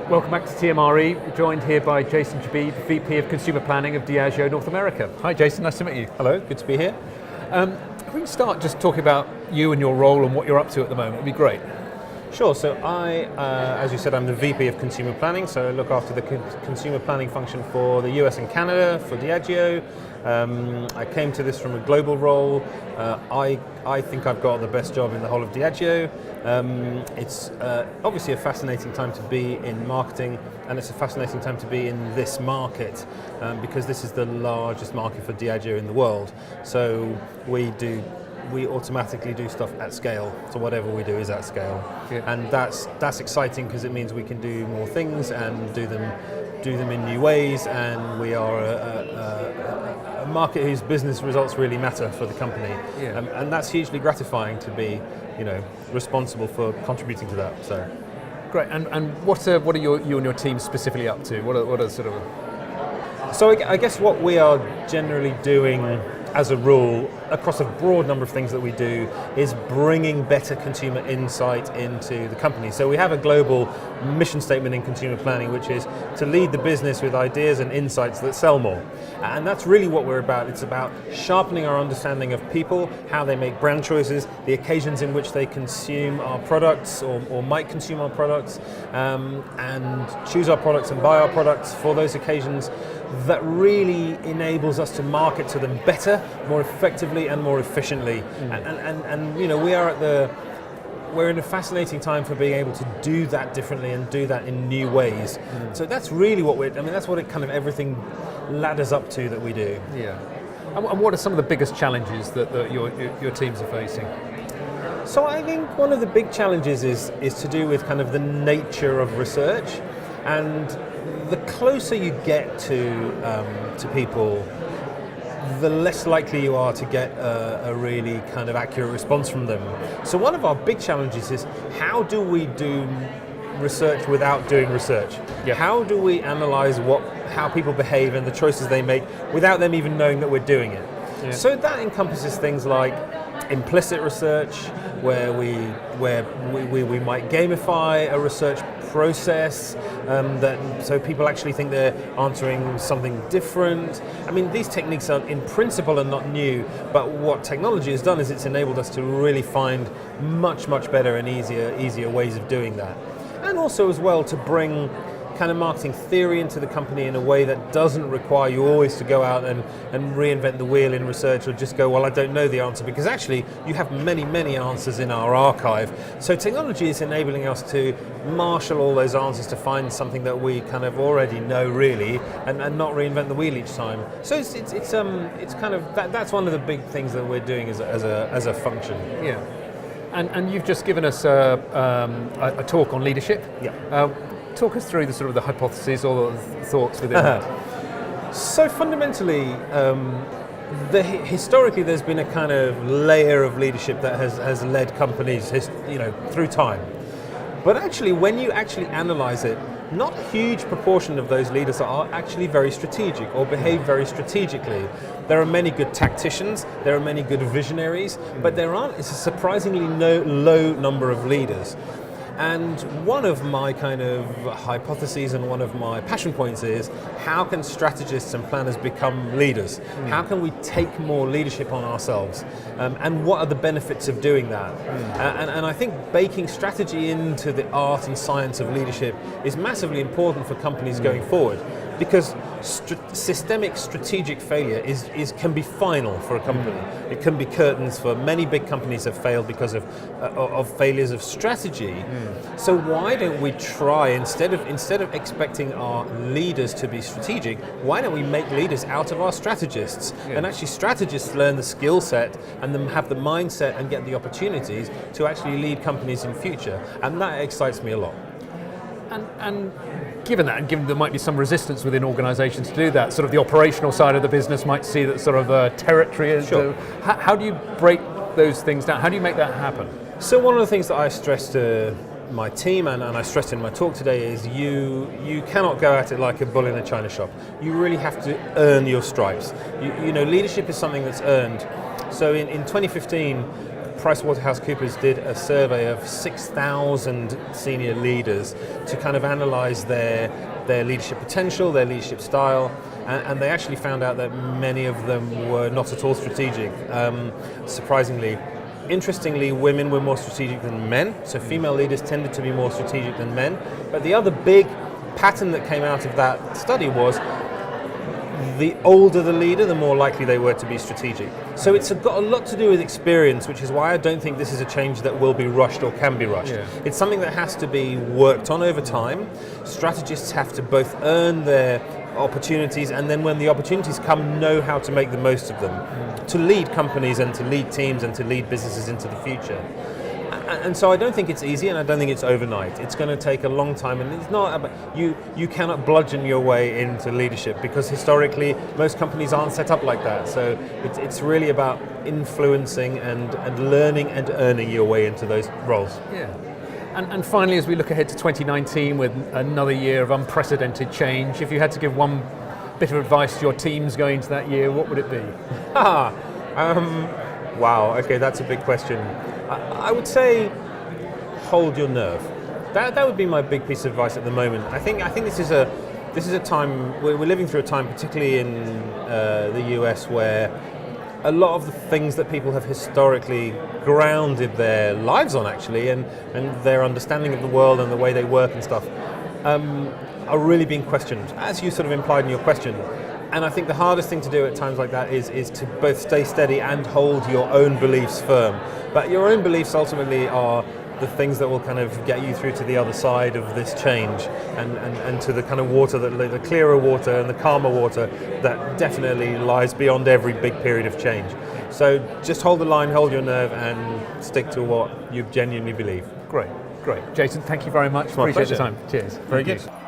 Welcome back to TMRE. We're joined here by Jason Chebib, VP of Consumer Planning of Diageo North America. Hi Jason, nice to meet you. Hello, good to be here. If we can start just talking about you and your role and what you're up to at the moment, it'd be great. Sure, so as you said, I'm the VP of Consumer Planning, so I look after the consumer planning function for the US and Canada, for Diageo. I came to this from a global role. I think I've got the best job in the whole of Diageo. It's obviously a fascinating time to be in marketing, and it's a fascinating time to be in this market because this is the largest market for Diageo in the world. So we automatically do stuff at scale. So whatever we do is at scale, and that's exciting because it means we can do more things and do them in new ways. And we are a market whose business results really matter for the company, and that's hugely gratifying to be, responsible for contributing to that. So great. And what are you and your team specifically up to? What are sort of? So I guess what we are generally doing as a rule, across a broad number of things that we do, is bringing better consumer insight into the company. So we have a global mission statement in consumer planning, which is to lead the business with ideas and insights that sell more. And that's really what we're about. It's about sharpening our understanding of people, how they make brand choices, the occasions in which they consume our products or might consume our products, and choose our products and buy our products for those occasions. That really enables us to market to them better, more effectively and more efficiently. And we're in a fascinating time for being able to do that differently and do that in new ways. So that's really that's what it kind of everything ladders up to that we do. Yeah. And what are some of the biggest challenges that your teams are facing? So I think one of the big challenges is to do with kind of the nature of research, and the closer you get to people, the less likely you are to get a really kind of accurate response from them. So one of our big challenges is, how do we do research without doing research? How do we analyze how people behave and the choices they make without them even knowing that we're doing it? So that encompasses things like implicit research, where we might gamify a research process, so people actually think they're answering something different. I mean, these techniques are in principle are not new, but what technology has done is it's enabled us to really find much better and easier ways of doing that. And also as well to bring kind of marketing theory into the company in a way that doesn't require you always to go out and reinvent the wheel in research, or just go, well, I don't know the answer, because actually you have many answers in our archive. So technology is enabling us to marshal all those answers to find something that we kind of already know really, and not reinvent the wheel each time. So it's kind of that's one of the big things that we're doing as a function. Yeah. And you've just given us a talk on leadership. Yeah. Talk us through the sort of the hypotheses or the thoughts within that. So fundamentally, historically there's been a kind of layer of leadership that has led companies, through time. But actually, when you actually analyze it, not a huge proportion of those leaders are actually very strategic or behave very strategically. There are many good tacticians, there are many good visionaries, but it's a surprisingly low number of leaders. And one of my kind of hypotheses and one of my passion points is, how can strategists and planners become leaders? How can we take more leadership on ourselves? And what are the benefits of doing that? And I think baking strategy into the art and science of leadership is massively important for companies going forward, because systemic strategic failure can be final for a company. It can be curtains. For many big companies have failed because of failures of strategy. So why don't we try, instead of expecting our leaders to be strategic, why don't we make leaders out of our strategists? And actually strategists learn the skill set and then have the mindset and get the opportunities to actually lead companies in future. And that excites me a lot. And given that, and given there might be some resistance within organisations to do that, sort of the operational side of the business might see that sort of territory is. Sure. How do you break those things down? How do you make that happen? So one of the things that I stress to my team, and I stressed in my talk today, is you cannot go at it like a bull in a china shop. You really have to earn your stripes. Leadership is something that's earned. So in 2015, PricewaterhouseCoopers did a survey of 6,000 senior leaders to kind of analyse their leadership potential, their leadership style, and they actually found out that many of them were not at all strategic. Surprisingly. Interestingly, women were more strategic than men, so female leaders tended to be more strategic than men. But the other big pattern that came out of that study was the older the leader, the more likely they were to be strategic. So it's got a lot to do with experience, which is why I don't think this is a change that will be rushed or can be rushed. Yeah. It's something that has to be worked on over time. Strategists have to both earn their opportunities and then when the opportunities come, know how to make the most of them, to lead companies and to lead teams and to lead businesses into the future. And so I don't think it's easy, and I don't think it's overnight. It's going to take a long time, and it's not about, you cannot bludgeon your way into leadership because historically most companies aren't set up like that. So it's really about influencing and learning and earning your way into those roles. Yeah. And finally, as we look ahead to 2019 with another year of unprecedented change, if you had to give one bit of advice to your teams going into that year, what would it be? Wow, okay, that's a big question. I would say hold your nerve. That would be my big piece of advice at the moment. I think this is a time, we're living through a time, particularly in the US, where a lot of the things that people have historically grounded their lives on, actually, and their understanding of the world and the way they work and stuff, are really being questioned, as you sort of implied in your question. And I think the hardest thing to do at times like that is to both stay steady and hold your own beliefs firm. But your own beliefs ultimately are the things that will kind of get you through to the other side of this change and to the kind of water, the clearer water and the calmer water that definitely lies beyond every big period of change. So just hold the line, hold your nerve, and stick to what you genuinely believe. Great. Jason, thank you very much. My Appreciate the pleasure. time. Cheers. Very Thank good. you.